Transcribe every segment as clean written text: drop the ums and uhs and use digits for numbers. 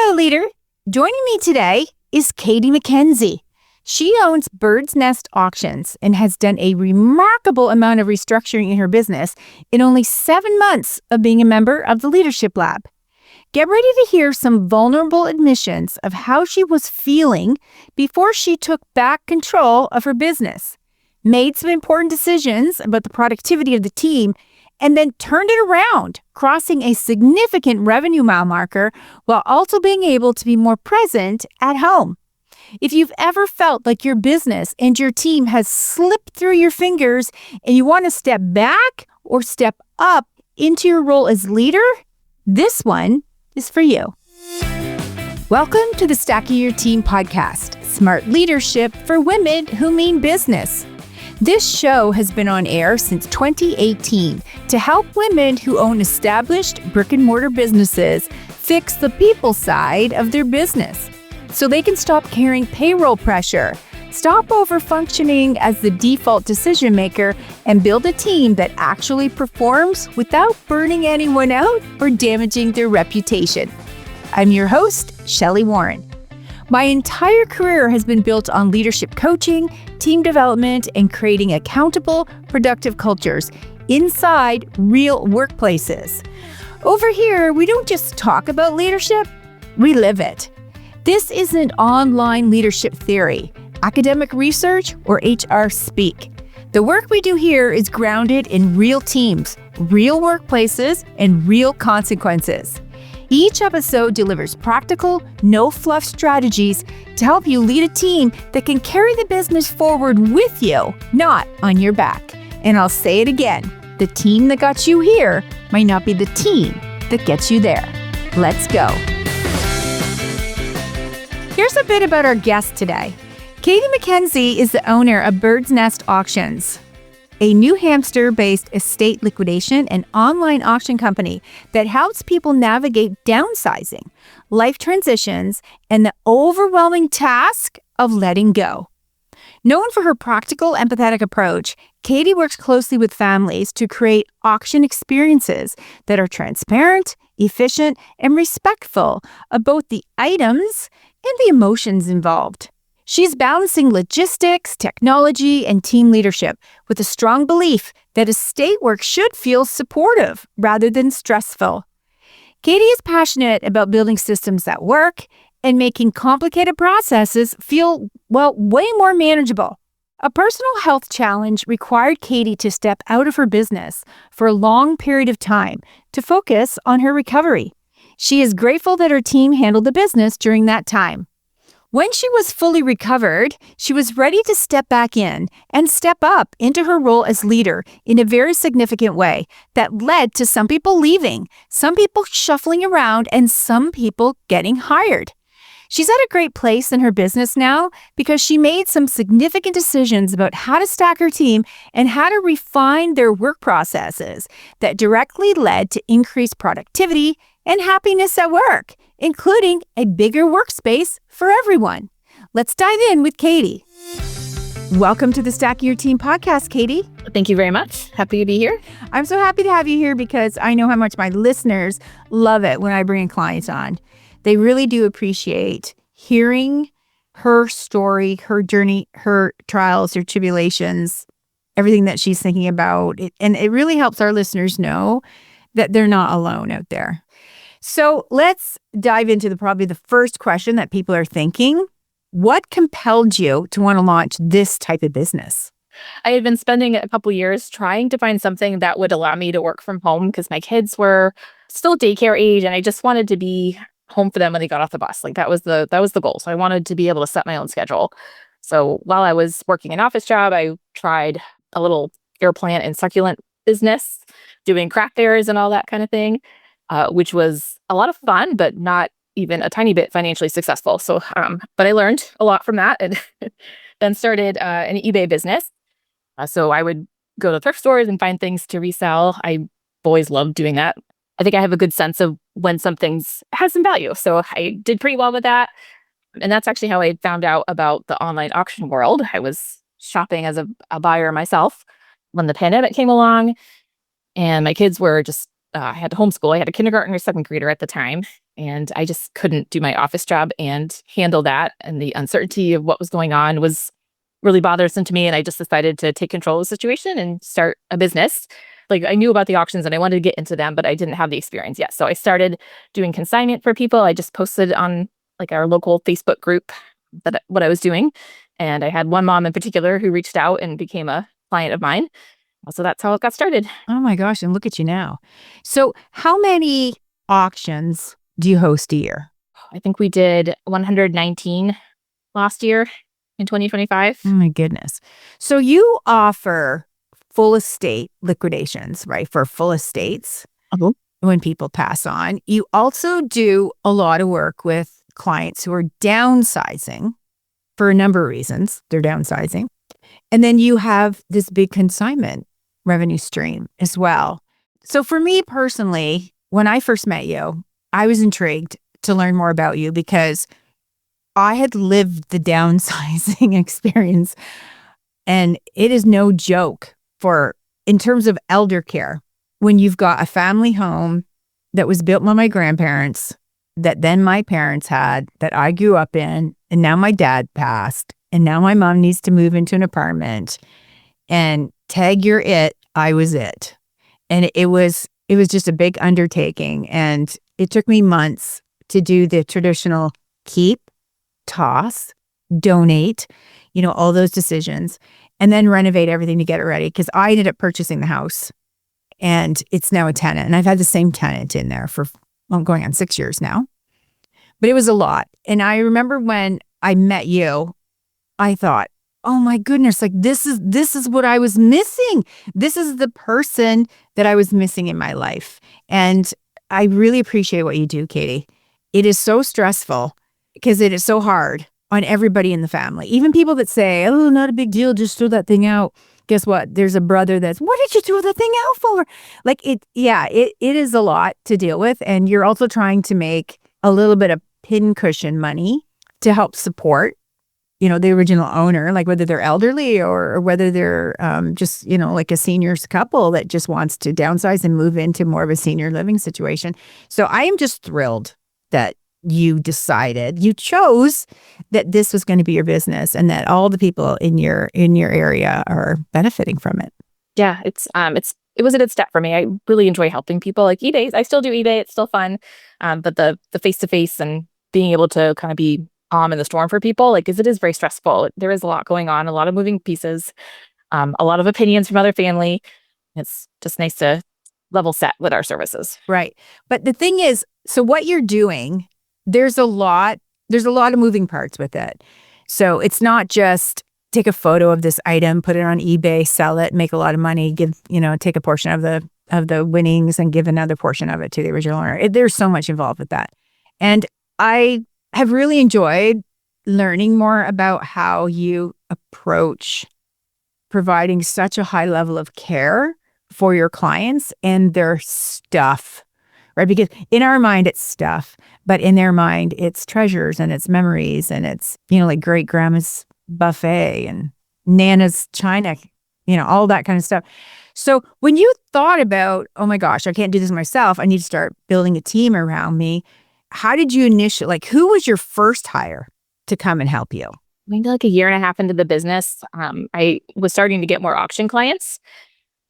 Hello, leader. Joining me today is Kate MacKenzie. She owns Bird's Nest Auctions and has done a remarkable amount of restructuring in her business in only 7 months of being a member of the Leadership Lab. Get ready to hear some vulnerable admissions of how she was feeling before she took back control of her business, made some important decisions about the productivity of the team, and then turned it around, crossing a significant revenue mile marker while also being able to be more present at home. If you've ever felt like your business and your team has slipped through your fingers and you want to step back or step up into your role as leader, this one is for you. Welcome to the Stacking Your Team podcast, smart leadership for women who mean business. This show has been on air since 2018 to help women who own established brick-and-mortar businesses fix the people side of their business so they can stop carrying payroll pressure, stop over-functioning as the default decision maker, and build a team that actually performs without burning anyone out or damaging their reputation. I'm your host, Shelli Warren. My entire career has been built on leadership coaching, team development, and creating accountable, productive cultures inside real workplaces. Over here, we don't just talk about leadership, we live it. This isn't online leadership theory, academic research, or HR speak. The work we do here is grounded in real teams, real workplaces, and real consequences. Each episode delivers practical, no-fluff strategies to help you lead a team that can carry the business forward with you, not on your back. And I'll say it again, the team that got you here might not be the team that gets you there. Let's go. Here's a bit about our guest today. Kate MacKenzie is the owner of Bird's Nest Auctions, a New Hampshire-based estate liquidation and online auction company that helps people navigate downsizing, life transitions, and the overwhelming task of letting go. Known for her practical, empathetic approach, Katie works closely with families to create auction experiences that are transparent, efficient, and respectful of both the items and the emotions involved. She's balancing logistics, technology, and team leadership with a strong belief that estate work should feel supportive rather than stressful. Katie is passionate about building systems that work and making complicated processes feel, way more manageable. A personal health challenge required Katie to step out of her business for a long period of time to focus on her recovery. She is grateful that her team handled the business during that time. When she was fully recovered, she was ready to step back in and step up into her role as leader in a very significant way that led to some people leaving, some people shuffling around, and some people getting hired. She's at a great place in her business now because she made some significant decisions about how to stack her team and how to refine their work processes that directly led to increased productivity and happiness at work, including a bigger workspace for everyone. Let's dive in with Katie. Welcome to the Stacking Your Team podcast, Katie. Thank you very much. Happy to be here. I'm so happy to have you here because I know how much my listeners love it when I bring clients on. They really do appreciate hearing her story, her journey, her trials, her tribulations, everything that she's thinking about. And it really helps our listeners know that they're not alone out there. So let's dive into probably the first question that people are thinking. What compelled you to want to launch this type of business? I had been spending a couple years trying to find something that would allow me to work from home because my kids were still daycare age and I just wanted to be home for them when they got off the bus. Like that was the goal. So I wanted to be able to set my own schedule. So while I was working an office job, I tried a little air plant and succulent business, doing craft fairs and all that kind of thing. Which was a lot of fun, but not even a tiny bit financially successful. So, but I learned a lot from that and then started an eBay business. So I would go to thrift stores and find things to resell. I always loved doing that. I think I have a good sense of when something's has some value. So I did pretty well with that. And that's actually how I found out about the online auction world. I was shopping as a buyer myself when the pandemic came along and my kids were just I had to homeschool. I had a kindergartner, second grader at the time. And I just couldn't do my office job and handle that. And the uncertainty of what was going on was really bothersome to me. And I just decided to take control of the situation and start a business. Like, I knew about the auctions and I wanted to get into them, but I didn't have the experience yet. So I started doing consignment for people. I just posted on like our local Facebook group what I was doing. And I had one mom in particular who reached out and became a client of mine. So that's how it got started. Oh my gosh, and look at you now. So how many auctions do you host a year? I think we did 119 last year in 2025. Oh my goodness. So you offer full estate liquidations, right? For full estates when people pass on. You also do a lot of work with clients who are downsizing for a number of reasons. They're downsizing. And then you have this big consignment revenue stream as well. So for me personally, when I first met you, I was intrigued to learn more about you because I had lived the downsizing experience, and it is no joke in terms of elder care. When you've got a family home that was built by my grandparents, that then my parents had, that I grew up in, and now my dad passed, and now my mom needs to move into an apartment, and tag you're it, I was it. And it was just a big undertaking. And it took me months to do the traditional keep, toss, donate, all those decisions, and then renovate everything to get it ready. Because I ended up purchasing the house and it's now a tenant. And I've had the same tenant in there for, going on 6 years now. But it was a lot. And I remember when I met you, I thought, oh my goodness, like this is what I was missing. This is the person that I was missing in my life. And I really appreciate what you do, Katie. It is so stressful because it is so hard on everybody in the family. Even people that say, oh, not a big deal, just throw that thing out. Guess what? There's a brother that's, what did you throw the thing out for? Like it is a lot to deal with. And you're also trying to make a little bit of pincushion money to help support the original owner, like whether they're elderly or whether they're just, like a seniors couple that just wants to downsize and move into more of a senior living situation. So I am just thrilled that you chose that this was going to be your business and that all the people in your area are benefiting from it. Yeah, it was a good step for me. I really enjoy helping people. Like eBay, I still do eBay. It's still fun. But the face-to-face and being able to kind of be calm in the storm for people, like, because it is very stressful. There is a lot going on, a lot of moving pieces, a lot of opinions from other family. It's just nice to level set with our services. Right. But the thing is, so what you're doing, there's a lot of moving parts with it. So it's not just take a photo of this item, put it on eBay, sell it, make a lot of money, take a portion of the winnings and give another portion of it to the original owner. There's so much involved with that. And I have really enjoyed learning more about how you approach providing such a high level of care for your clients and their stuff, right? Because in our mind, it's stuff, but in their mind, it's treasures and it's memories and it's, like great grandma's buffet and Nana's china, all that kind of stuff. So when you thought about, oh my gosh, I can't do this myself, I need to start building a team around me. How did you initially, who was your first hire to come and help you? Maybe like a year and a half into the business, I was starting to get more auction clients.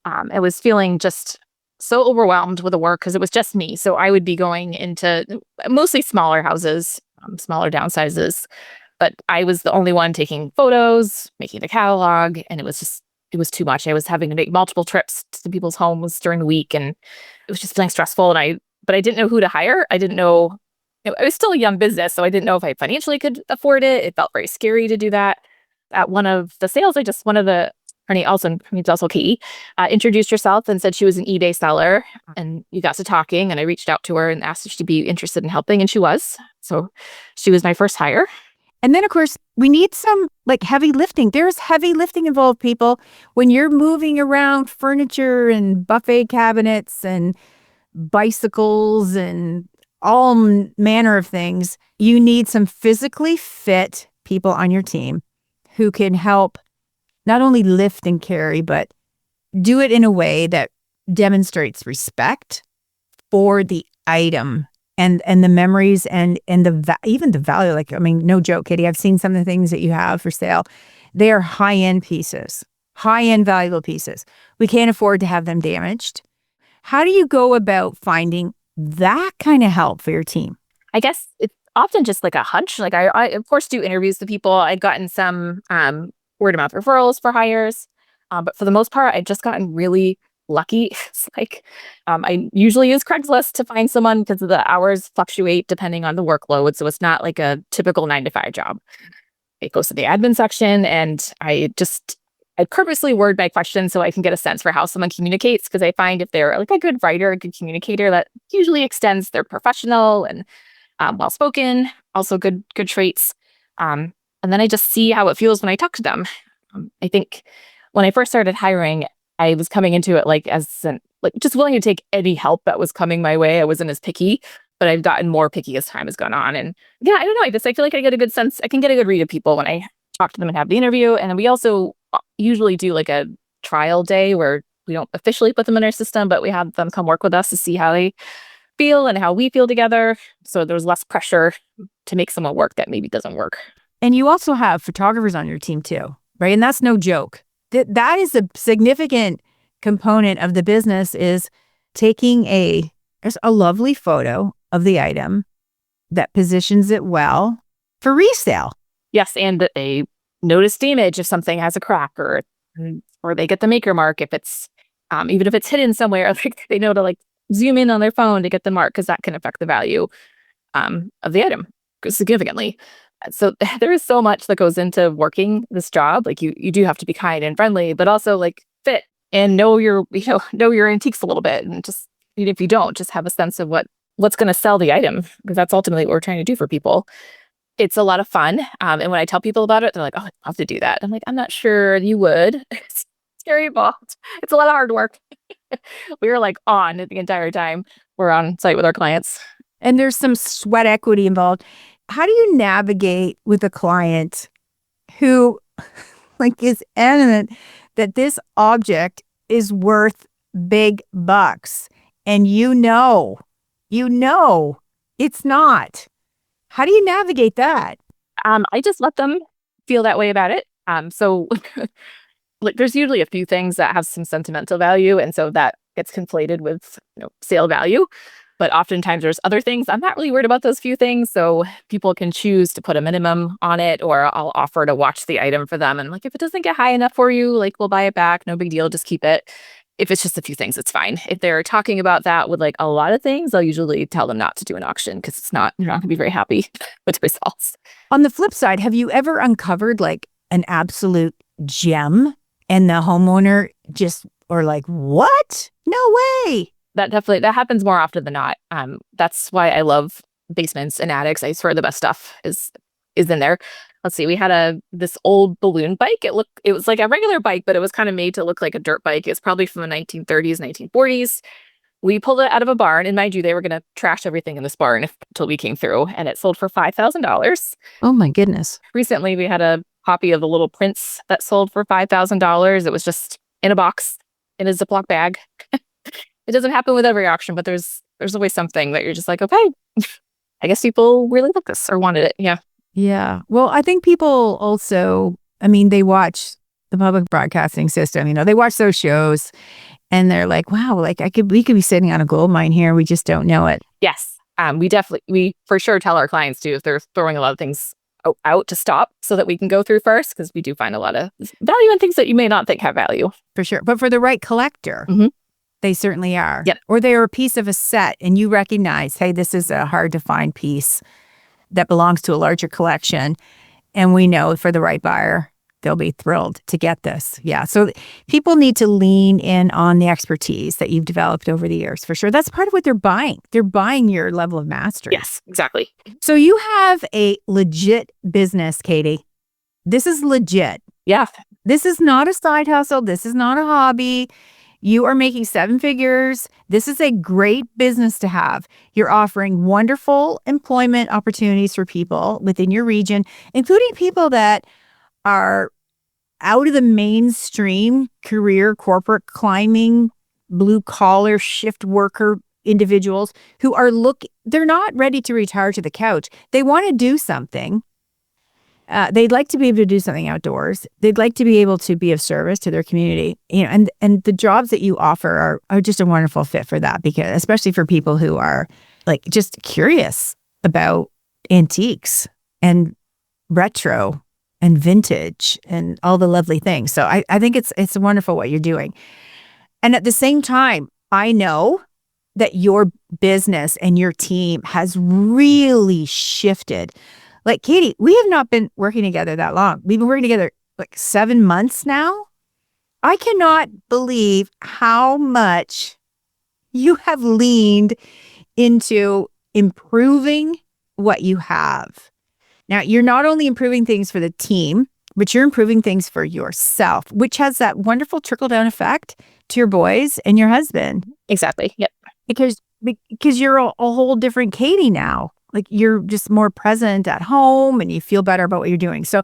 I was feeling just so overwhelmed with the work because it was just me. So I would be going into mostly smaller houses, smaller downsizes, but I was the only one taking photos, making the catalog, and it was too much. I was having to make multiple trips to people's homes during the week, and it was just feeling stressful. But I didn't know who to hire. I didn't know. I was still a young business, so I didn't know if I financially could afford it. It felt very scary to do that. At one of the sales, her name also Kate, introduced herself and said she was an eBay seller. And we got to talking, and I reached out to her and asked if she'd be interested in helping, and she was. So she was my first hire. And then, of course, we need some heavy lifting. There's heavy lifting involved, people. When you're moving around furniture and buffet cabinets and bicycles and all manner of things, you need some physically fit people on your team who can help not only lift and carry, but do it in a way that demonstrates respect for the item and the memories and even the value. Like, I mean, no joke, Katie, I've seen some of the things that you have for sale. They are high-end pieces, high-end valuable pieces. We can't afford to have them damaged. How do you go about finding that kind of help for your team? I guess it's often just like a hunch. Like I of course do interviews with people. I've gotten some word of mouth referrals for hires. But for the most part, I've just gotten really lucky. It's like I usually use Craigslist to find someone because the hours fluctuate depending on the workload. So it's not like a typical 9 to 5 job. It goes to the admin section, and I purposely word my questions so I can get a sense for how someone communicates, because I find if they're like a good writer, a good communicator, that usually extends their professional and well spoken, also good traits. And then I just see how it feels when I talk to them. I think when I first started hiring, I was coming into it like just willing to take any help that was coming my way. I wasn't as picky, but I've gotten more picky as time has gone on. And yeah, I don't know. I feel like I get a good sense. I can get a good read of people when I talk to them and have the interview. And then we also usually do like a trial day where we don't officially put them in our system, but we have them come work with us to see how they feel and how we feel together. So there's less pressure to make someone work that maybe doesn't work. And you also have photographers on your team too, right? And that's no joke. That is a significant component of the business, is taking there's a lovely photo of the item that positions it well for resale. Yes, and a noticed image if something has a crack, or they get the maker mark if it's even if it's hidden somewhere. Like they know to like zoom in on their phone to get the mark, because that can affect the value of the item significantly. So there is so much that goes into working this job. Like you do have to be kind and friendly, but also like fit and know your antiques a little bit, and just even if you don't, just have a sense of what's going to sell the item, because that's ultimately what we're trying to do for people. It's a lot of fun. And when I tell people about it, they're like, "Oh, I'd love to do that." I'm like, "I'm not sure you would." It's very involved. It's a lot of hard work. We were like on the entire time we're on site with our clients. And there's some sweat equity involved. How do you navigate with a client who like is adamant that this object is worth big bucks, and you know it's not? How do you navigate that? I just let them feel that way about it. So like there's usually a few things that have some sentimental value, and so that gets conflated with sale value. But oftentimes there's other things. I'm not really worried about those few things, so people can choose to put a minimum on it, or I'll offer to watch the item for them. And like, if it doesn't get high enough for you, like we'll buy it back. No big deal. Just keep it. If it's just a few things, it's fine. If they're talking about that with like a lot of things, I'll usually tell them not to do an auction, because you're not going to be very happy with the results. On the flip side, have you ever uncovered like an absolute gem and the homeowner or like, what? No way. That happens more often than not. That's why I love basements and attics. I swear the best stuff is in there. Let's see. We had this old balloon bike. It was like a regular bike, but it was kind of made to look like a dirt bike. It's probably from the 1930s, 1940s. We pulled it out of a barn, and mind you, they were going to trash everything in this barn until we came through, and it sold for $5,000. Oh my goodness. Recently, we had a copy of The Little Prince that sold for $5,000. It was just in a box in a Ziploc bag. It doesn't happen with every auction, but there's always something that you're just like, okay, I guess people really like this or wanted it. Yeah. Yeah. Well, I think people also, I mean, they watch the public broadcasting system, they watch those shows, and they're like, wow, like we could be sitting on a gold mine here. We just don't know it. Yes. We for sure tell our clients too, if they're throwing a lot of things out to stop, so that we can go through first, because we do find a lot of value in things that you may not think have value. For sure. But for the right collector, they certainly are. Yep. Or they are a piece of a set, and you recognize, hey, this is a hard to find piece that belongs to a larger collection. And we know for the right buyer, they'll be thrilled to get this. Yeah. So people need to lean in on the expertise that you've developed over the years, for sure. That's part of what they're buying. They're buying your level of mastery. Yes, exactly. So you have a legit business, Katie. This is legit. Yeah. This is not a side hustle. This is not a hobby. You are making 7 figures. This is a great business to have. You're offering wonderful employment opportunities for people within your region, including people that are out of the mainstream career, corporate climbing, blue collar shift worker individuals who are they're not ready to retire to the couch. They want to do something. They'd like to be able to do something outdoors. They'd like to be able to be of service to their community, and the jobs that you offer are just a wonderful fit for that, because especially for people who are like just curious about antiques and retro and vintage and all the lovely things. So I think it's wonderful what you're doing. And at the same time, I know that your business and your team has really shifted. Like, Katie, we have not been working together that long. We've been working together like 7 months now. I cannot believe how much you have leaned into improving what you have. Now, you're not only improving things for the team, but you're improving things for yourself, which has that wonderful trickle-down effect to your boys and your husband. Exactly. Yep. Because you're a whole different Katie now. Like, you're just more present at home and you feel better about what you're doing. So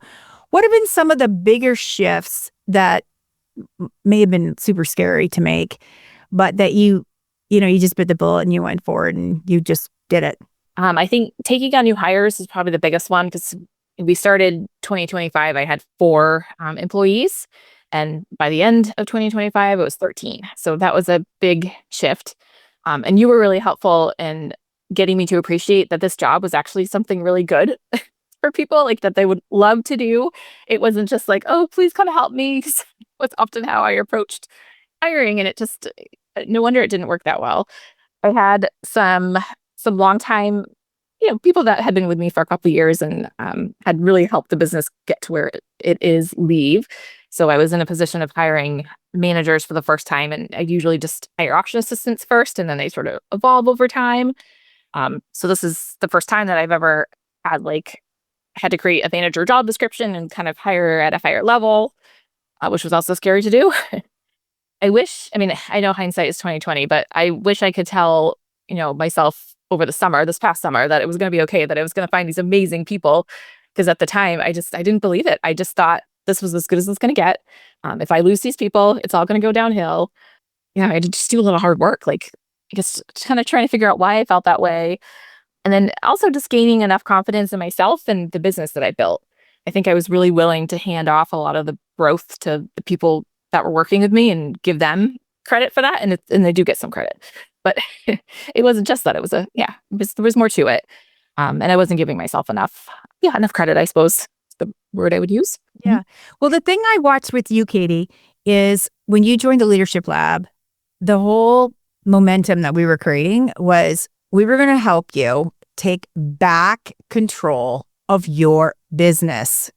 what have been some of the bigger shifts that may have been super scary to make, but that you just bit the bullet and you went forward and you just did it? I think taking on new hires is probably the biggest one, because we started 2025, I had 4 employees. And by the end of 2025, it was 13. So that was a big shift. And you were really helpful in getting me to appreciate that this job was actually something really good for people, like that they would love to do. It wasn't just like, oh, please come help me. 'Cause that's often how I approached hiring. And it just, no wonder it didn't work that well. I had some longtime, people that had been with me for a couple of years and had really helped the business get to where it is leave. So I was in a position of hiring managers for the first time, and I usually just hire auction assistants first, and then they sort of evolve over time. So this is the first time that I've ever had to create a manager job description and kind of hire at a higher level, which was also scary to do. I know hindsight is 2020, but I wish I could tell, myself over this past summer, that it was going to be okay, that I was going to find these amazing people. Because at the time, I didn't believe it. I just thought this was as good as it's going to get. If I lose these people, it's all going to go downhill. I had to just do a little hard work, like I guess kind of trying to figure out why I felt that way. And then also just gaining enough confidence in myself and the business that I built. I think I was really willing to hand off a lot of the growth to the people that were working with me and give them credit for that. And they do get some credit. But it wasn't just that. There was more to it. And I wasn't giving myself enough credit, I suppose, is the word I would use. Yeah. Well, the thing I watched with you, Katie, is when you joined the Leadership Lab, the whole momentum that we were creating was we were going to help you take back control of your business.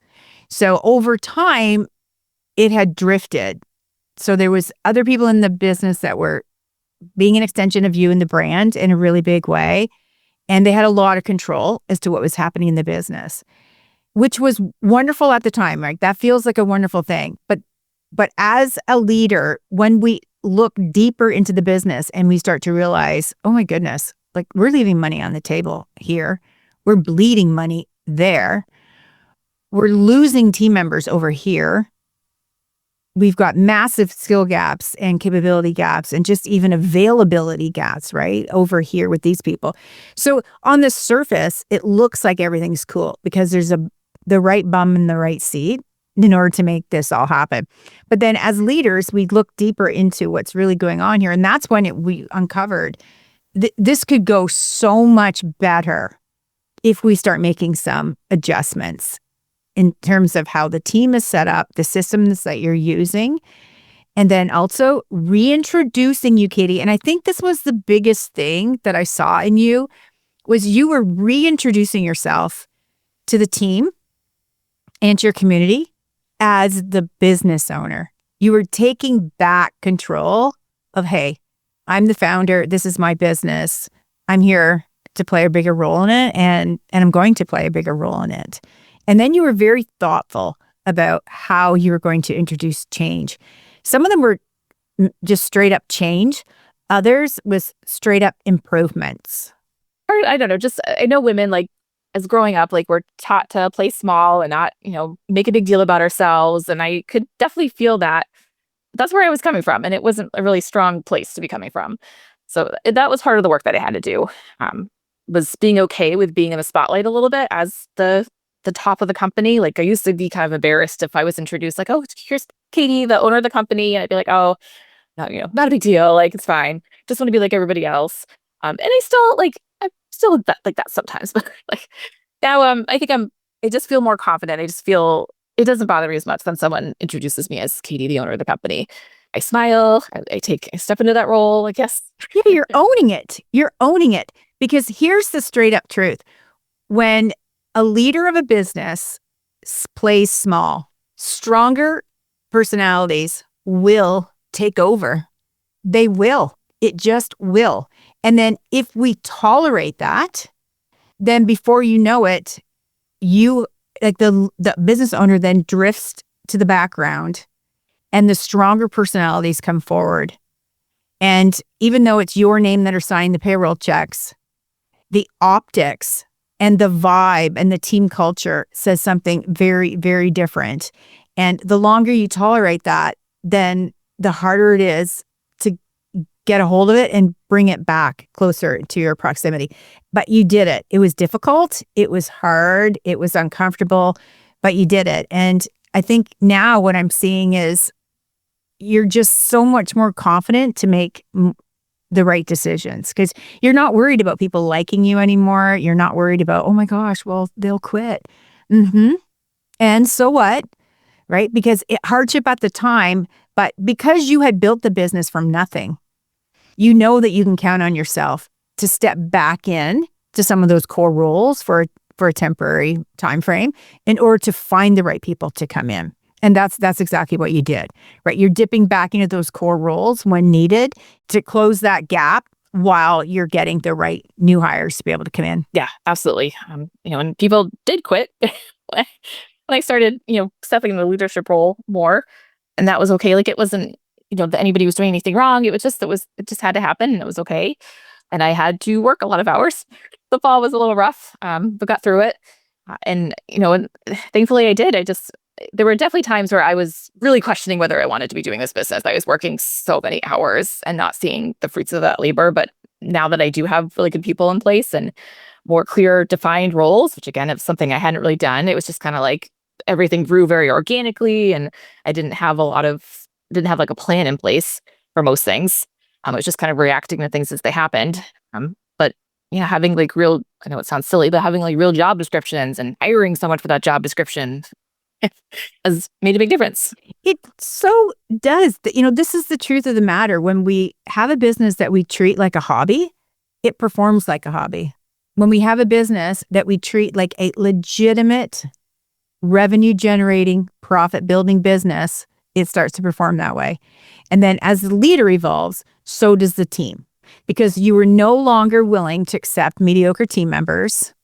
So over time, it had drifted. So there was other people in the business that were being an extension of you and the brand in a really big way. And they had a lot of control as to what was happening in the business, which was wonderful at the time, right? That feels like a wonderful thing. But as a leader, when we look deeper into the business and we start to realize, oh my goodness, like we're leaving money on the table here. We're bleeding money there. We're losing team members over here. We've got massive skill gaps and capability gaps and just even availability gaps, right, over here with these people. So on the surface, it looks like everything's cool because there's the right bum in the right seat in order to make this all happen. But then as leaders, we look deeper into what's really going on here. And that's when we uncovered this could go so much better if we start making some adjustments in terms of how the team is set up, the systems that you're using, and then also reintroducing you, Katie. And I think this was the biggest thing that I saw in you was you were reintroducing yourself to the team and to your community as the business owner. You were taking back control of, hey, I'm the founder. This is my business. I'm here to play a bigger role in it, and I'm going to play a bigger role in it. And then you were very thoughtful about how you were going to introduce change. Some of them were just straight up change. Others was straight up improvements. Or I don't know, just I know women, like, as growing up, like, we're taught to play small and not, make a big deal about ourselves. And I could definitely feel that. That's where I was coming from. And it wasn't a really strong place to be coming from. So that was part of the work that I had to do. Was being okay with being in the spotlight a little bit as the top of the company. Like I used to be kind of embarrassed if I was introduced like, oh, here's Katie, the owner of the company. And I'd be like, oh, no, not a big deal. Like it's fine. Just want to be like everybody else. And I'm still like that sometimes, but like now, I just feel more confident. I just feel it doesn't bother me as much when someone introduces me as Katie, the owner of the company. I smile. I step into that role. I guess. Yeah, you're owning it. You're owning it. Because here's the straight up truth. When a leader of a business plays small, stronger personalities will take over. They will. It just will. And then if we tolerate that, then before you know it, you like the business owner then drifts to the background and the stronger personalities come forward. And even though it's your name that are signing the payroll checks, the optics and the vibe and the team culture says something very, very different. And the longer you tolerate that, then the harder it is to get a hold of it and bring it back closer to your proximity. But you did it. It was difficult. It was hard. It was uncomfortable, but you did it. And I think now what I'm seeing is you're just so much more confident to make the right decisions because you're not worried about people liking you anymore. You're not worried about, oh my gosh, well, they'll quit. And so what? Right? Because hardship at the time, but because you had built the business from nothing, you know that you can count on yourself to step back in to some of those core roles for a temporary time frame in order to find the right people to come in. And that's exactly what you did, right? You're dipping back into those core roles when needed to close that gap while you're getting the right new hires to be able to come in. Yeah, absolutely. And people did quit when I started, stepping in the leadership role more, and that was okay. Like it wasn't, that anybody was doing anything wrong. It just had to happen, and it was okay. And I had to work a lot of hours. The fall was a little rough, but got through it. And thankfully I did. There were definitely times where I was really questioning whether I wanted to be doing this business. I was working so many hours and not seeing the fruits of that labor. But now that I do have really good people in place and more clear defined roles, which again, is something I hadn't really done, it was just kind of like everything grew very organically and I didn't have like a plan in place for most things. I was just kind of reacting to things as they happened. But having like real, I know it sounds silly, but having like real job descriptions and hiring someone for that job description has made a big difference. It so does. This is the truth of the matter. When we have a business that we treat like a hobby, it performs like a hobby. When we have a business that we treat like a legitimate revenue generating, profit building business, it starts to perform that way. And then as the leader evolves, so does the team. Because you were no longer willing to accept mediocre team members.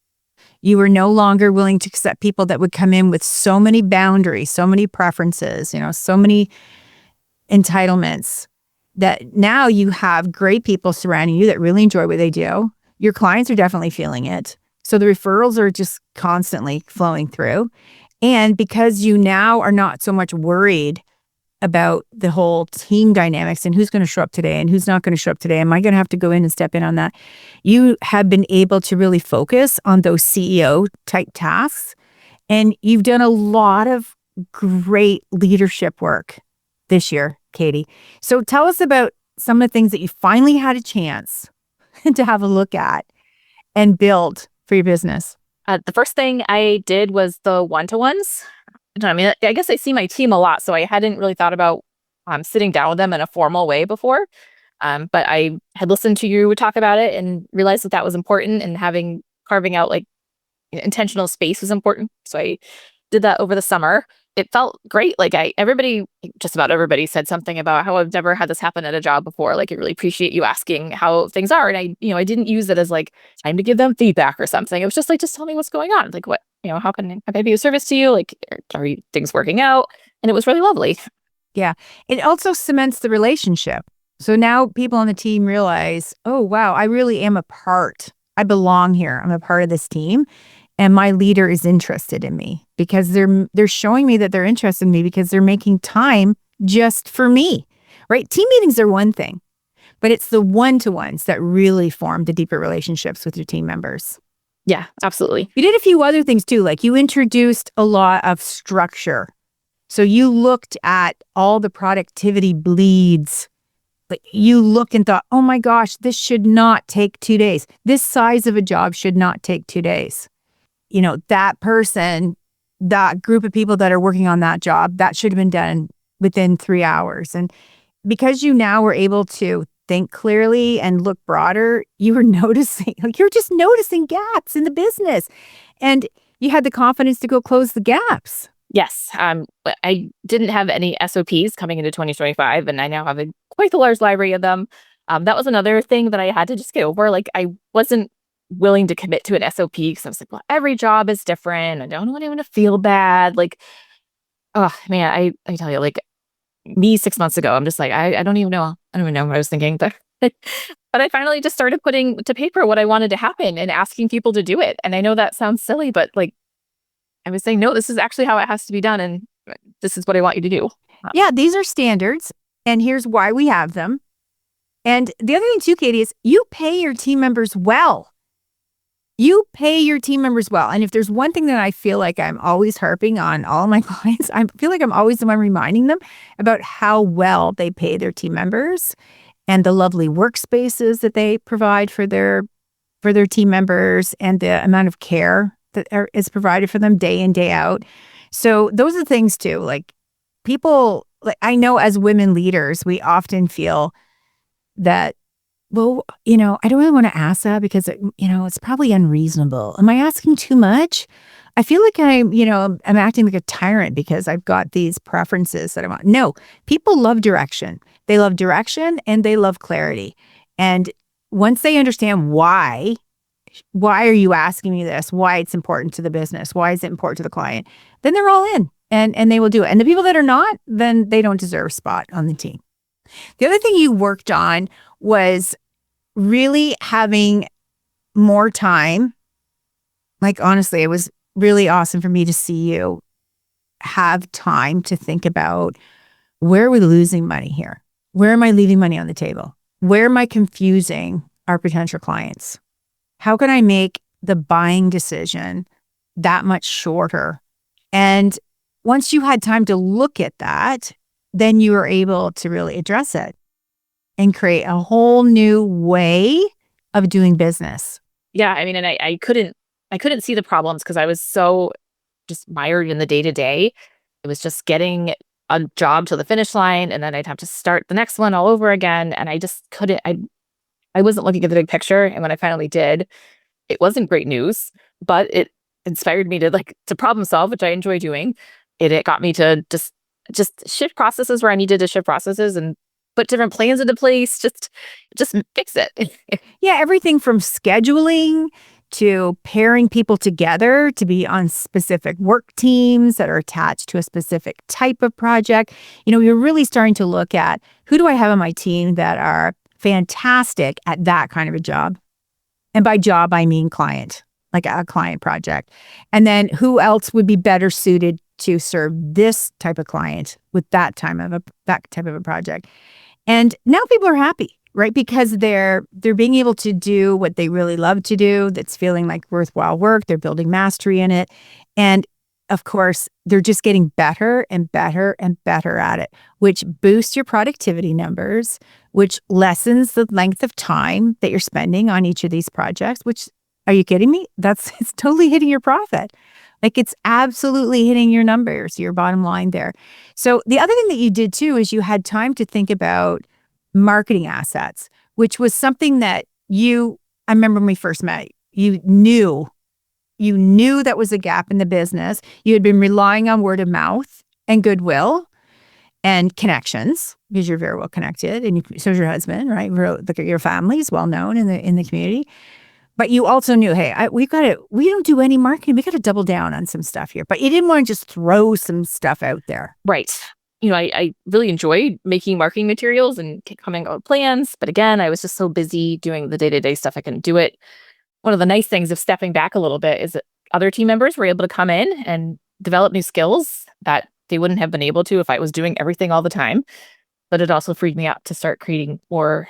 You were no longer willing to accept people that would come in with so many boundaries, so many preferences, so many entitlements, that now you have great people surrounding you that really enjoy what they do. Your clients are definitely feeling it. So the referrals are just constantly flowing through. And because you now are not so much worried about the whole team dynamics and who's going to show up today and who's not going to show up today. Am I going to have to go in and step in on that? You have been able to really focus on those CEO type tasks. And you've done a lot of great leadership work this year, Katie. So tell us about some of the things that you finally had a chance to have a look at and build for your business. The first thing I did was the one-to-ones. I guess I see my team a lot, so I hadn't really thought about sitting down with them in a formal way before. But I had listened to you talk about it and realized that was important, and carving out like intentional space was important. So I did that over the summer. It felt great. Like just about everybody said something about how I've never had this happen at a job before. Like I really appreciate you asking how things are. And I didn't use it as like time to give them feedback or something. It was just like, just tell me what's going on. Like what, how can I be of service to you? Like, are things working out? And it was really lovely. Yeah. It also cements the relationship. So now people on the team realize, oh, wow, I really am a part. I belong here. I'm a part of this team. And my leader is interested in me because they're showing me that they're interested in me because they're making time just for me, right? Team meetings are one thing, but it's the one-to-ones that really form the deeper relationships with your team members. Yeah, absolutely. You did a few other things too, like you introduced a lot of structure. So you looked at all the productivity bleeds. Like you looked and thought, oh my gosh, this should not take 2 days. This size of a job should not take 2 days. That person, that group of people that are working on that job, that should have been done within 3 hours. And because you now were able to think clearly and look broader, you were noticing, you're just noticing gaps in the business. And you had the confidence to go close the gaps. Yes. I didn't have any SOPs coming into 2025, and I now have quite a large library of them. That was another thing that I had to just get over. Like, I wasn't willing to commit to an SOP because I was like, well, every job is different. I don't want anyone to feel bad. Like, oh man, I tell you, like me 6 months ago, I'm just like, I don't even know. I don't even know what I was thinking. But I finally just started putting to paper what I wanted to happen and asking people to do it. And I know that sounds silly, but like I was saying, no, this is actually how it has to be done. And this is what I want you to do. Yeah, these are standards. And here's why we have them. And the other thing too, Katie, is you pay your team members well. You pay your team members well. And if there's one thing that I feel like I'm always harping on all my clients, I feel like I'm always the one reminding them about how well they pay their team members and the lovely workspaces that they provide for their team members and the amount of care that is provided for them day in, day out. So those are things too. Like people, like I know as women leaders, we often feel that, well, I don't really want to ask that because, it's probably unreasonable. Am I asking too much? I feel like I'm acting like a tyrant because I've got these preferences that I want. No, people love direction. They love direction and they love clarity. And once they understand why are you asking me this? Why it's important to the business? Why is it important to the client? Then they're all in and they will do it. And the people that are not, then they don't deserve a spot on the team. The other thing you worked on was really having more time. Like, honestly, it was really awesome for me to see you have time to think about, where are we losing money here? Where am I leaving money on the table? Where am I confusing our potential clients? How can I make the buying decision that much shorter? And once you had time to look at that, then you were able to really address it and create a whole new way of doing business. Yeah, I mean, and I couldn't see the problems because I was so just mired in the day-to-day. It was just getting a job to the finish line, and then I'd have to start the next one all over again. And I just couldn't, I wasn't looking at the big picture. And when I finally did, it wasn't great news, but it inspired me to problem solve, which I enjoy doing. It got me to just shift processes where I needed to shift processes and put different plans into place, just fix it. Yeah, everything from scheduling to pairing people together to be on specific work teams that are attached to a specific type of project. You're really starting to look at, who do I have on my team that are fantastic at that kind of a job? And by job, I mean client, like a client project. And then who else would be better suited to serve this type of client with that type of a project? And now people are happy, right? Because they're being able to do what they really love to do, that's feeling like worthwhile work. They're building mastery in it. And of course, they're just getting better and better and better at it, which boosts your productivity numbers, which lessens the length of time that you're spending on each of these projects, which, are you kidding me? It's totally hitting your profit. Like, it's absolutely hitting your numbers, your bottom line there. So the other thing that you did too is you had time to think about marketing assets, which was something that I remember when we first met, you knew that was a gap in the business. You had been relying on word of mouth and goodwill and connections, because you're very well connected, and so is your husband, right? Your family is well known in the community. But you also knew, hey, we don't do any marketing. We got to double down on some stuff here. But you didn't want to just throw some stuff out there. Right. I really enjoyed making marketing materials and coming up with plans. But again, I was just so busy doing the day-to-day stuff, I couldn't do it. One of the nice things of stepping back a little bit is that other team members were able to come in and develop new skills that they wouldn't have been able to if I was doing everything all the time. but it also freed me up to start creating more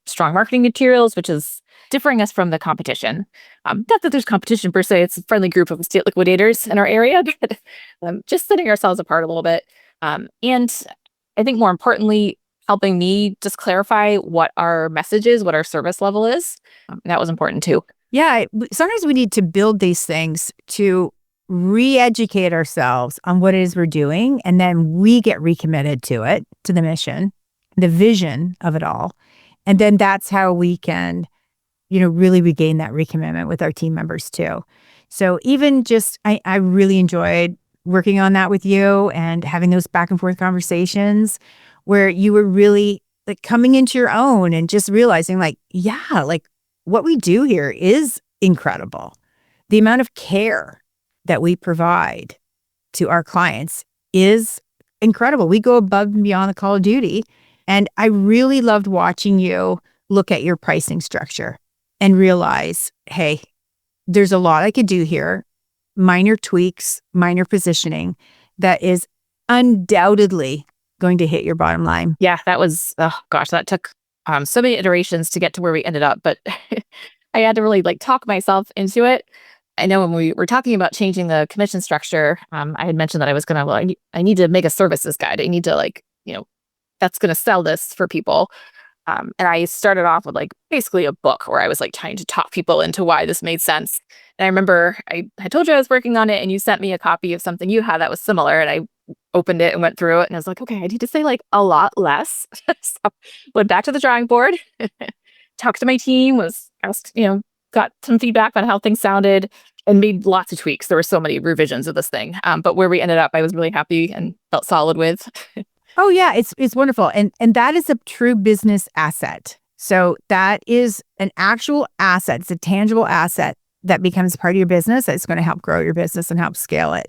strong marketing materials, which is differing us from the competition. Not that there's competition per se, it's a friendly group of estate liquidators in our area, but just setting ourselves apart a little bit. And I think more importantly, helping me just clarify what our message is, what our service level is. That was important too. Yeah, sometimes we need to build these things to re-educate ourselves on what it is we're doing, and then we get recommitted to it, to the mission, the vision of it all. And then that's how we can, really regain that recommitment with our team members too. So even just, I really enjoyed working on that with you and having those back and forth conversations where you were really like coming into your own and just realizing like, yeah, like what we do here is incredible. The amount of care that we provide to our clients is incredible. We go above and beyond the call of duty. And I really loved watching you look at your pricing structure and realize, hey, there's a lot I could do here. Minor tweaks, minor positioning that is undoubtedly going to hit your bottom line. Yeah, that was, oh gosh, that took so many iterations to get to where we ended up, but I had to really like talk myself into it. I know when we were talking about changing the commission structure, I had mentioned that I was going to, I need to make a services guide. I need to that's going to sell this for people. And I started off with like basically a book where I was like trying to talk people into why this made sense. And I remember I told you I was working on it and you sent me a copy of something you had that was similar. And I opened it and went through it and I was like, okay, I need to say like a lot less. So went back to the drawing board, talked to my team, was asked, got some feedback on how things sounded and made lots of tweaks. There were so many revisions of this thing. But where we ended up, I was really happy and felt solid with. Oh yeah, it's wonderful. And that is a true business asset. So that is an actual asset. It's a tangible asset that becomes part of your business that's going to help grow your business and help scale it.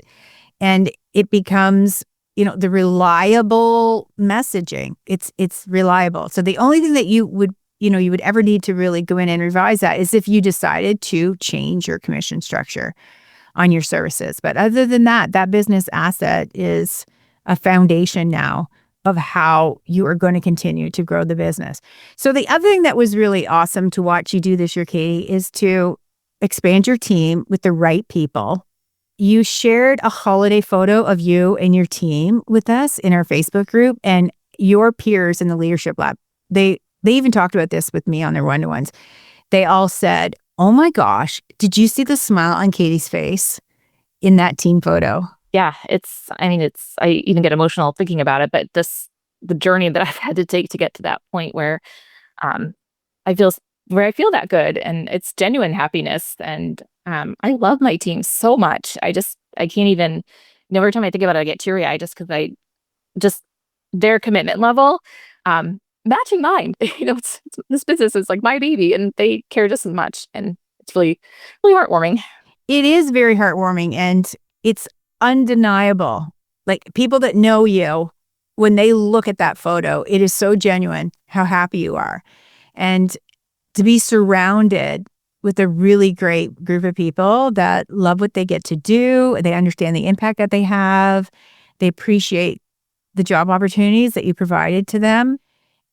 And it becomes, the reliable messaging. It's reliable. So the only thing that you would ever need to really go in and revise that is if you decided to change your commission structure on your services. But other than that, that business asset is a foundation now of how you are going to continue to grow the business. So the other thing that was really awesome to watch you do this year, Katie, is to expand your team with the right people. You shared a holiday photo of you and your team with us in our Facebook group, and your peers in the Leadership Lab, they even talked about this with me on their one-to-ones. They all said, oh my gosh, did you see the smile on Katie's face in that team photo? Yeah, I even get emotional thinking about it, but the journey that I've had to take to get to that point where I feel that good and it's genuine happiness. And I love my team so much. I can't even, every time I think about it, I get teary eyed just because their commitment level, matching mine. This business is like my baby and they care just as much. And it's really, really heartwarming. It is very heartwarming and it's undeniable. Like people that know you, when they look at that photo, it is so genuine how happy you are. And to be surrounded with a really great group of people that love what they get to do, they understand the impact that they have, they appreciate the job opportunities that you provided to them,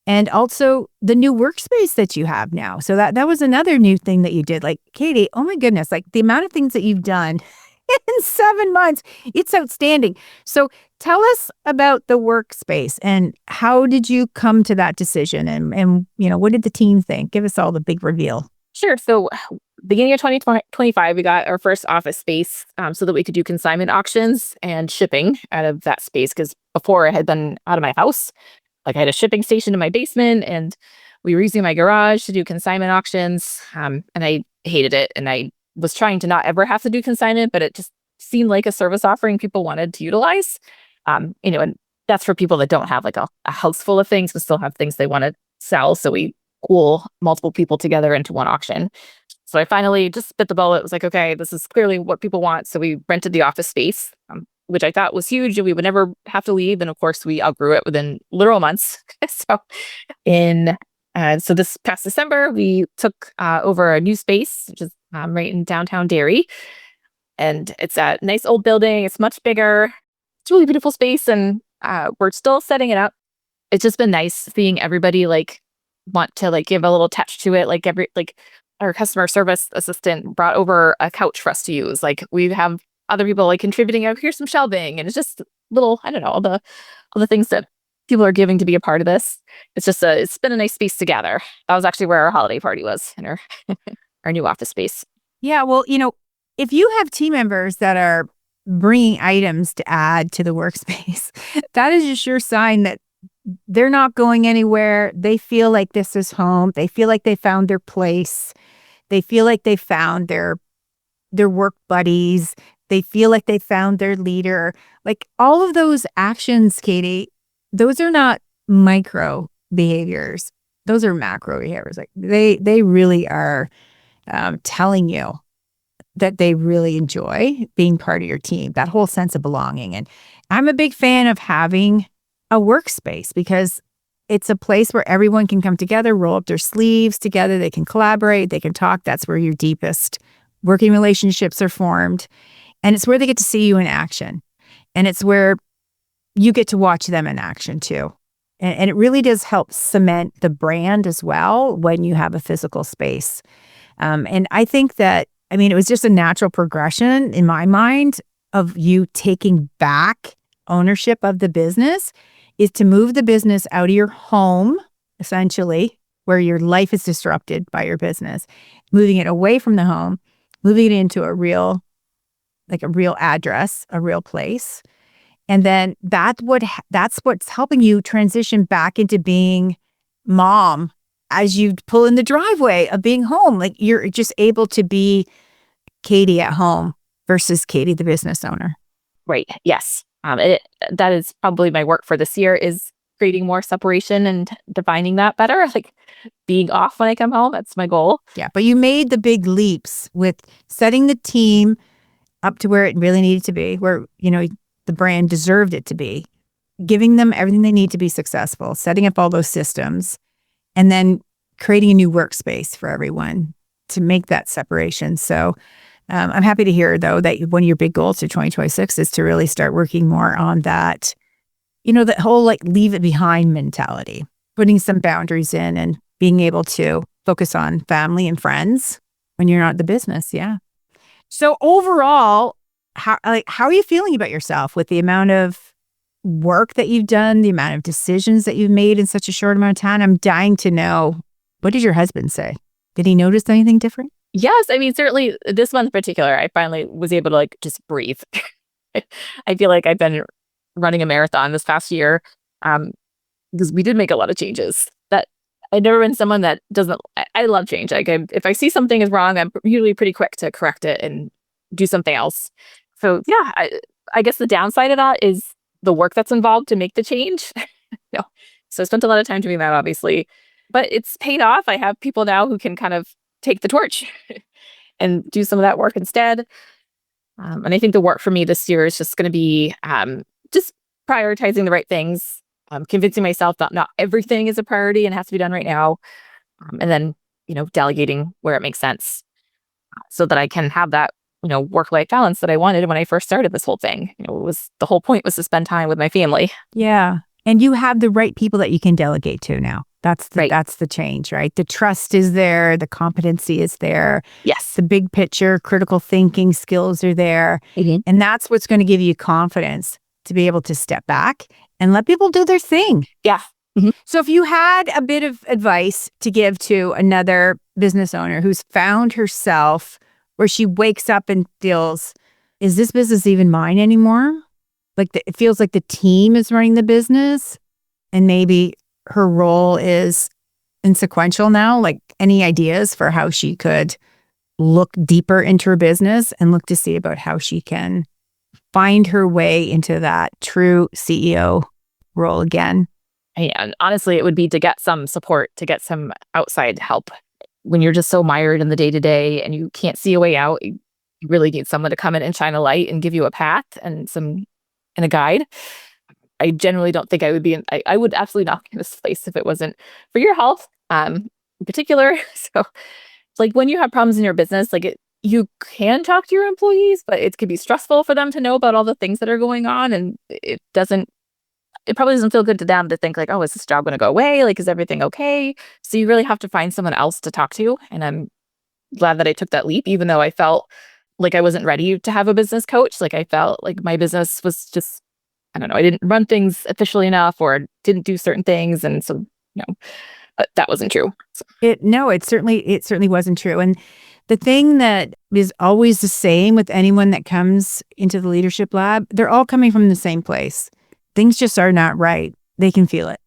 and also the new workspace that you have now. So that was another new thing that you did. Like, Katie, oh my goodness, like the amount of things that you've done in 7 months, it's outstanding. So tell us about the workspace and how did you come to that decision and what did the team think? Give us all the big reveal. Sure. So beginning of 2025, we got our first office space so that we could do consignment auctions and shipping out of that space. Because before I had been out of my house, like I had a shipping station in my basement and we were using my garage to do consignment auctions. And I hated it. And I was trying to not ever have to do consignment, but it just seemed like a service offering people wanted to utilize. And that's for people that don't have like a house full of things, but still have things they want to sell. So we pool multiple people together into one auction. So I finally just bit the bullet. It was like, okay, this is clearly what people want. So we rented the office space, which I thought was huge and we would never have to leave. And of course we outgrew it within literal months. So this past December, we took over a new space, which is right in downtown Derry. And it's a nice old building. It's much bigger. It's a really beautiful space. And we're still setting it up it's just been nice seeing everybody like want to like give a little touch to it. Like our customer service assistant brought over a couch for us to use. Like we have other people like contributing, oh, here's some shelving. And it's just little, I don't know, all the things that people are giving to be a part of this. It's been a nice space together. That was actually where our holiday party was, in our new office space. Yeah, well, if you have team members that are bringing items to add to the workspace, that is a sure sign that they're not going anywhere. They feel like this is home. They feel like they found their place. They feel like they found their work buddies. They feel like they found their leader. Like all of those actions, Katie, those are not micro behaviors. Those are macro behaviors. Like they really are telling you that they really enjoy being part of your team, that whole sense of belonging. And I'm a big fan of having a workspace because it's a place where everyone can come together, roll up their sleeves together. They can collaborate. They can talk. That's where your deepest working relationships are formed. And it's where they get to see you in action. And it's where you get to watch them in action too. And it really does help cement the brand as well when you have a physical space. And I think that, it was just a natural progression in my mind of you taking back ownership of the business is to move the business out of your home, essentially, where your life is disrupted by your business, moving it away from the home, moving it into a real address, a real place. And then that's what's helping you transition back into being mom as you pull in the driveway of being home. Like you're just able to be Katie at home versus Katie, the business owner. Right. Yes. That is probably my work for this year is creating more separation and defining that better. Like being off when I come home. That's my goal. Yeah. But you made the big leaps with setting the team up to where it really needed to be, where, the brand deserved it to be, giving them everything they need to be successful, setting up all those systems, and then creating a new workspace for everyone to make that separation. So I'm happy to hear, though, that one of your big goals for 2026 is to really start working more on that, that whole like leave it behind mentality, putting some boundaries in and being able to focus on family and friends when you're not the business. Yeah. So overall, how are you feeling about yourself with the amount of work that you've done, the amount of decisions that you've made in such a short amount of time? I'm dying to know, what did your husband say? Did he notice anything different? Yes. Certainly this month in particular, I finally was able to like just breathe. I feel like I've been running a marathon this past year because we did make a lot of changes. That I've never been someone that doesn't, I love change. Like if I see something is wrong, I'm usually pretty quick to correct it and do something else. So yeah, I guess the downside of that is the work that's involved to make the change. So I spent a lot of time doing that, obviously, but it's paid off. I have people now who can kind of take the torch and do some of that work instead. And I think the work for me this year is just going to be just prioritizing the right things, convincing myself that not everything is a priority and has to be done right now. And then, delegating where it makes sense so that I can have that, work-life balance that I wanted when I first started this whole thing. The whole point was to spend time with my family. Yeah. And you have the right people that you can delegate to now. That's the change, right? The trust is there. The competency is there. Yes. The big picture, critical thinking skills are there. Mm-hmm. And that's what's going to give you confidence to be able to step back and let people do their thing. Yeah. Mm-hmm. So if you had a bit of advice to give to another business owner who's found herself where she wakes up and feels, is this business even mine anymore? Like it feels like the team is running the business and maybe her role is insequential now. Like any ideas for how she could look deeper into her business and look to see about how she can find her way into that true CEO role again? Yeah, and honestly, it would be to get some support, to get some outside help. When you're just so mired in the day-to-day and you can't see a way out, you really need someone to come in and shine a light and give you a path and a guide. I generally don't think I would be I would absolutely not be in this place if it wasn't for your health, in particular. So it's like when you have problems in your business, you can talk to your employees, but it could be stressful for them to know about all the things that are going on, and it doesn't it probably doesn't feel good to them to think like, oh, is this job going to go away? Like, is everything okay? So you really have to find someone else to talk to. And I'm glad that I took that leap, even though I felt like I wasn't ready to have a business coach. Like I felt like my business was just, I don't know, I didn't run things efficiently enough or didn't do certain things. And so, that wasn't true. So. It certainly wasn't true. And the thing that is always the same with anyone that comes into the leadership lab, they're all coming from the same place. Things just are not right. They can feel it.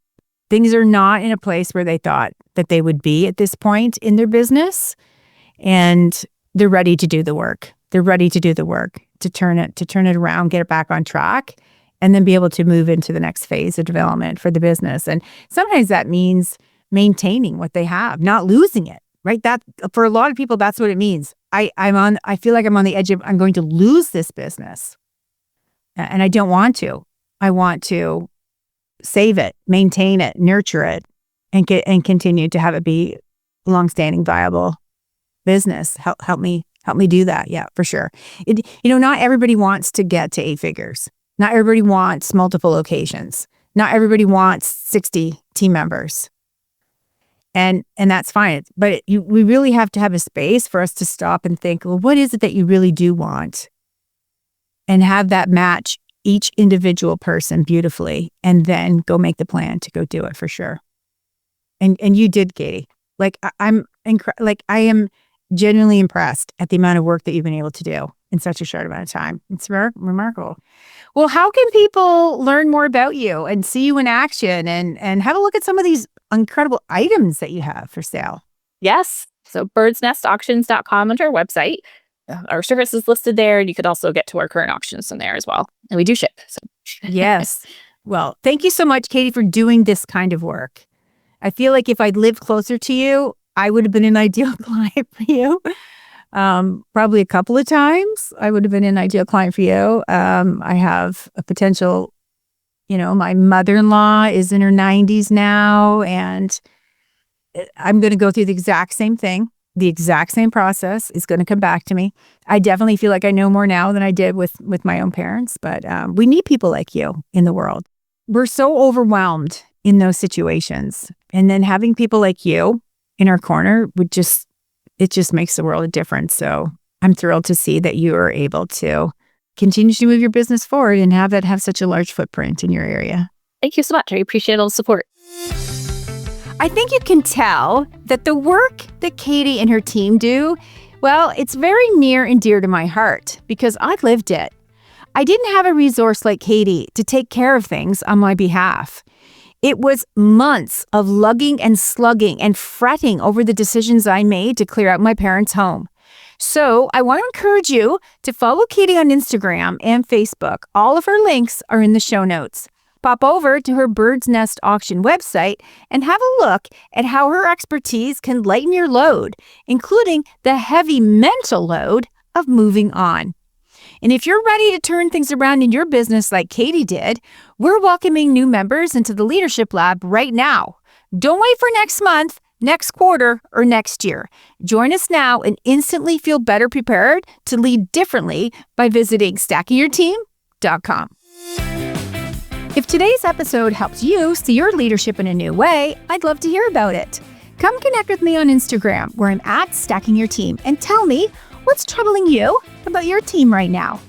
Things are not in a place where they thought that they would be at this point in their business. And they're ready to do the work. They're ready to do the work to turn it around, get it back on track, and then be able to move into the next phase of development for the business. And sometimes that means maintaining what they have, not losing it, right? That for a lot of people, that's what it means. I feel like I'm on the edge of, I'm going to lose this business. And I don't want to. I want to save it, maintain it, nurture it, and continue to have it be a longstanding, viable business. Help me do that. Yeah, for sure. Not everybody wants to get to 8 figures. Not everybody wants multiple locations. Not everybody wants 60 team members. And that's fine. But we really have to have a space for us to stop and think, well, what is it that you really do want? And have that match each individual person beautifully, and then go make the plan to go do it for sure. And you did, Katie. Like I am genuinely impressed at the amount of work that you've been able to do in such a short amount of time. It's remarkable. Well, how can people learn more about you and see you in action and have a look at some of these incredible items that you have for sale? Yes. So birdsnestauctions.com under our website. Our service is listed there, and you could also get to our current auctions from there as well. And we do ship. So. Yes. Well, thank you so much, Katie, for doing this kind of work. I feel like if I'd lived closer to you, I would have been an ideal client for you. Probably a couple of times I would have been an ideal client for you. I have a potential, my mother-in-law is in her 90s now, and I'm going to go through the exact same thing. The exact same process is going to come back to me. I definitely feel like I know more now than I did with my own parents, but we need people like you in the world. We're so overwhelmed in those situations. And then having people like you in our corner it just makes the world a difference. So I'm thrilled to see that you are able to continue to move your business forward and have such a large footprint in your area. Thank you so much. I appreciate all the support. I think you can tell that the work that Katie and her team do, well, it's very near and dear to my heart because I've lived it. I didn't have a resource like Katie to take care of things on my behalf. It was months of lugging and slugging and fretting over the decisions I made to clear out my parents' home. So I want to encourage you to follow Katie on Instagram and Facebook. All of her links are in the show notes. Pop over to her Bird's Nest auction website and have a look at how her expertise can lighten your load, including the heavy mental load of moving on. And if you're ready to turn things around in your business like Katie did, we're welcoming new members into the Leadership Lab right now. Don't wait for next month, next quarter, or next year. Join us now and instantly feel better prepared to lead differently by visiting stackingyourteam.com. If today's episode helps you see your leadership in a new way, I'd love to hear about it. Come connect with me on Instagram, where I'm at Stacking Your Team, and tell me what's troubling you about your team right now.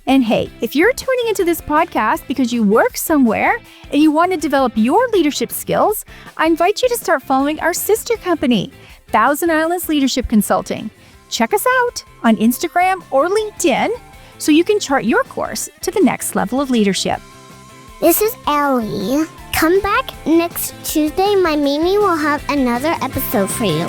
And hey, if you're tuning into this podcast because you work somewhere and you want to develop your leadership skills, I invite you to start following our sister company, Thousand Islands Leadership Consulting. Check us out on Instagram or LinkedIn so you can chart your course to the next level of leadership. This is Ellie. Come back next Tuesday. My Mimi will have another episode for you.